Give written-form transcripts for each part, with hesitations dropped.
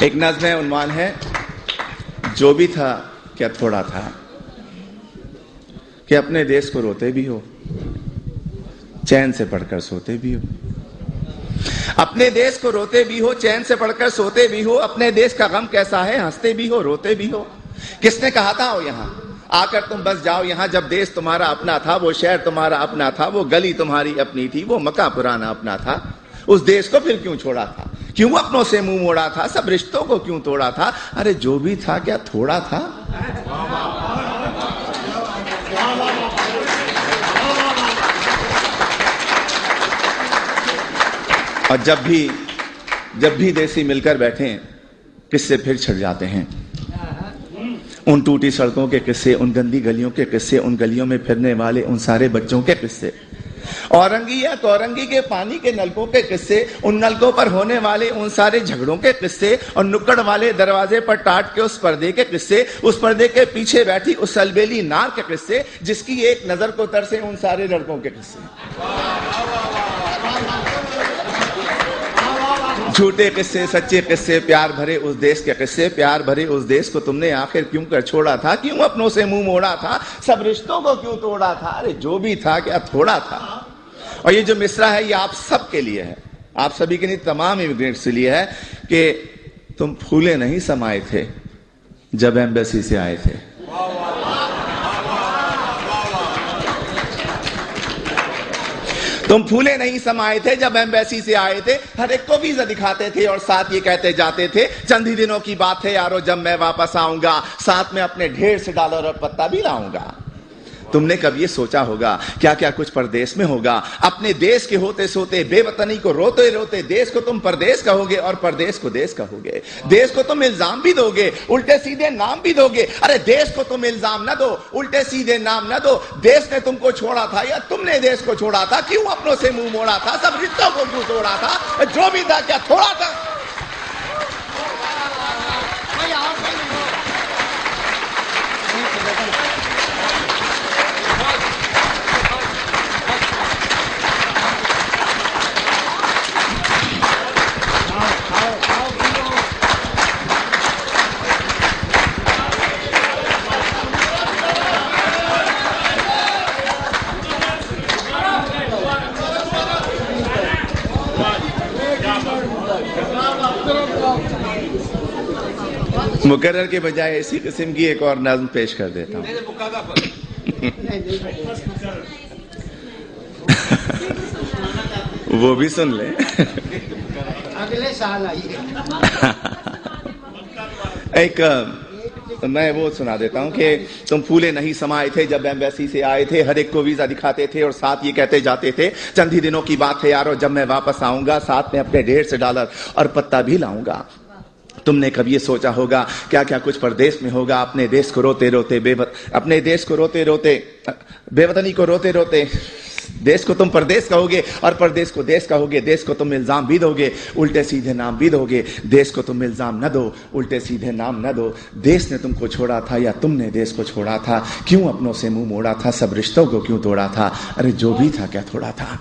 एक नज़्म है, उन्वान है जो भी था क्या थोड़ा था, कि अपने देश को रोते भी हो, चैन से पढ़कर सोते भी हो। अपने देश को रोते भी हो, चैन से पढ़कर सोते भी हो। अपने देश का गम कैसा है, हंसते भी हो, रोते भी हो। किसने कहा था, हो यहां आकर तुम बस जाओ यहां, जब देश तुम्हारा अपना था, वो शहर तुम्हारा अपना था, वो गली तुम्हारी अपनी थी, वो मकान पुराना अपना था। उस देश को फिर क्यों छोड़ा था, क्यों अपनों से मुंह मोड़ा था, सब रिश्तों को क्यों तोड़ा था। अरे जो भी था क्या थोड़ा था। और जब भी देसी मिलकर बैठे, किस्से फिर छिड़ जाते हैं। उन टूटी सड़कों के किस्से, उन गंदी गलियों के किस्से, उन गलियों में फिरने वाले उन सारे बच्चों के किस्से, औरंगी या तौरंगी के पानी के नलकों के किस्से, उन नलकों पर होने वाले उन सारे झगड़ों के किस्से, और नुक्कड़ वाले दरवाजे पर टाट के उस पर्दे के किस्से, उस पर्दे के पीछे बैठी उस अलबेली नार के किस्से, जिसकी एक नजर को तरसे उन सारे लड़कों के किस्से। झूठे किस्से, सच्चे किस्से, प्यार भरे उस देश के किस्से। प्यार भरे उस देश को तुमने आखिर क्यों कर छोड़ा था, क्यों अपनों से मुंह मोड़ा था, सब रिश्तों को क्यों तोड़ा था। अरे जो भी था क्या थोड़ा था। और ये जो मिसरा है ये आप सब के लिए है, आप सभी के लिए, तमाम इमिग्रेंट्स के लिए है, कि तुम फूले नहीं समाये थे जब एम्बेसी से आए थे। तुम फूले नहीं समाये थे जब एम्बेसी से आए थे। हर एक को वीजा दिखाते थे और साथ ये कहते जाते थे, चंद ही दिनों की बात है यारो, जब मैं वापस आऊंगा साथ में अपने ढेर से डॉलर और पत्ता भी लाऊंगा। तुमने कब ये सोचा होगा क्या क्या कुछ परदेश में होगा। अपने देश के होते सोते, बेवतनी को रोते रोते, देश को तुम परदेश कहोगे और परदेश को देश कहोगे। देश को तुम इल्जाम भी दोगे, उल्टे सीधे नाम भी दोगे। अरे देश को तुम इल्जाम न दो, उल्टे सीधे नाम न दो। देश ने तुमको छोड़ा था या तुमने देश को छोड़ा था, क्यों अपनों से मुंह मोड़ा था, सब रिश्तों को क्यों तोड़ा था। जो भी था क्या थोड़ा था। मुकर्रर के बजाय इसी किस्म की एक और नज़्म पेश कर देता हूँ। वो भी सुन ले। अगले साल आइए। एक मैं वो सुना देता हूँ कि तुम फूले नहीं समाये थे जब एम्बेसी से आए थे। हर एक को वीजा दिखाते थे और साथ ये कहते जाते थे, चंद ही दिनों की बात है यारो, जब मैं वापस आऊंगा साथ में अपने ढेर से डॉलर और पत्ता भी लाऊंगा। तुमने कभी ये सोचा होगा क्या क्या कुछ परदेश में होगा। अपने देश को रोते रोते अपने देश को रोते रोते, बेवतनी को रोते रोते, देश को तुम परदेश कहोगे और परदेश को देश कहोगे। देश को तुम इल्जाम भी दोगे, उल्टे सीधे नाम भी दोगे। देश को तुम इल्जाम न दो, उल्टे सीधे नाम न दो। देश ने तुमको छोड़ा था या तुमने देश को छोड़ा था, क्यों अपनों से मुंह मोड़ा था, सब रिश्तों को क्यों तोड़ा था। अरे जो भी था क्या थोड़ा था।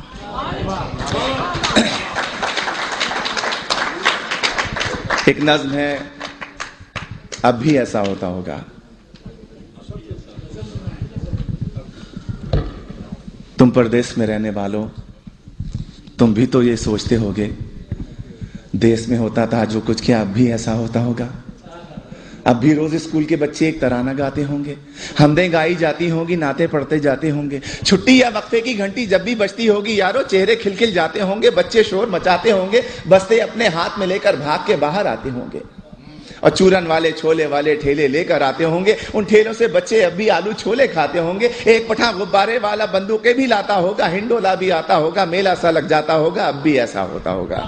एक नज़्म है, अब भी ऐसा होता होगा। तुम परदेश में रहने वालों, तुम भी तो ये सोचते होगे, देश में होता था जो कुछ, क्या अब भी ऐसा होता होगा। अब भी रोज स्कूल के बच्चे एक तराना गाते होंगे, हमदें गाई जाती होंगी, नाते पढ़ते जाते होंगे। छुट्टी या वक्फे की घंटी जब भी बजती होगी यारो, चेहरे खिलखिल जाते होंगे, बच्चे शोर मचाते होंगे, बस्ते अपने हाथ में लेकर भाग के बाहर आते होंगे। और चूरन वाले छोले वाले ठेले लेकर आते होंगे, उन ठेलों से बच्चे अब भी आलू छोले खाते होंगे। एक पठान गुब्बारे वाला बंदूकें भी लाता होगा, हिंडोला भी आता होगा, मेला सा लग जाता होगा। अब भी ऐसा होता होगा।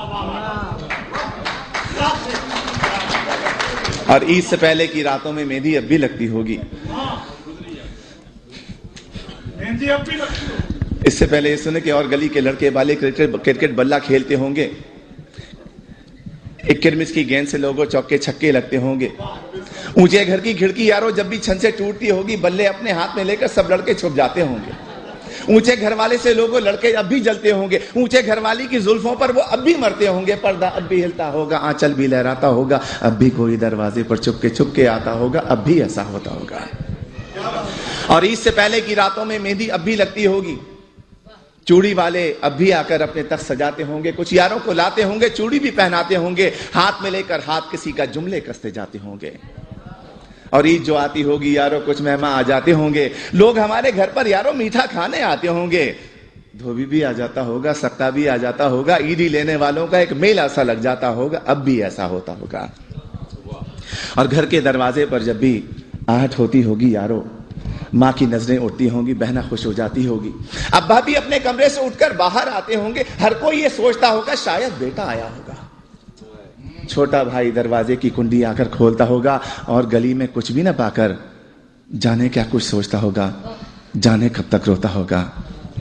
और ईद से पहले की रातों में मेहंदी अब भी लगती होगी। इससे पहले ये सुने कि और गली के लड़के वाले क्रिकेट बल्ला खेलते होंगे, एक किरमिस की गेंद से लोगों चौके छक्के लगते होंगे। ऊंचे घर की खिड़की यारो जब भी छन से टूटती होगी, बल्ले अपने हाथ में लेकर सब लड़के छुप जाते होंगे। ऊंचे घर वाले से लोगों लड़के अब भी जलते होंगे, ऊंचे घर वाली की जुल्फों पर वो अब भी मरते होंगे, पर्दा अब भी हिलता होगा, आंचल भी लहराता होगा, अब भी कोई दरवाजे पर चुपके आता होगा, अब भी ऐसा होता होगा। और ईद से पहले की रातों में मेहंदी अब भी लगती होगी, चूड़ी वाले अब भी आकर अपने तख्त सजाते होंगे, कुछ यारों को लाते होंगे, चूड़ी भी पहनाते होंगे, हाथ में लेकर हाथ किसी का जुमले कसते जाते होंगे। और ईद जो आती होगी यारों कुछ मेहमान आ जाते होंगे, लोग हमारे घर पर यारों मीठा खाने आते होंगे, धोबी भी आ जाता होगा, सक्का भी आ जाता होगा, ईदी लेने वालों का एक मेला सा लग जाता होगा, अब भी ऐसा होता होगा। और घर के दरवाजे पर जब भी आहट होती होगी यारों, माँ की नजरें उठती होंगी, बहना खुश हो जाती होगी, अब्बा भी अपने कमरे से उठकर बाहर आते होंगे, हर कोई ये सोचता होगा शायद बेटा आया होगा। छोटा भाई दरवाजे की कुंडी आकर खोलता होगा और गली में कुछ भी ना पाकर जाने क्या कुछ सोचता होगा, जाने कब तक रोता होगा,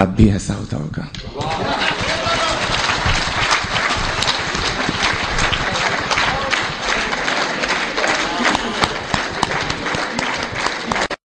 अब भी ऐसा होता होगा।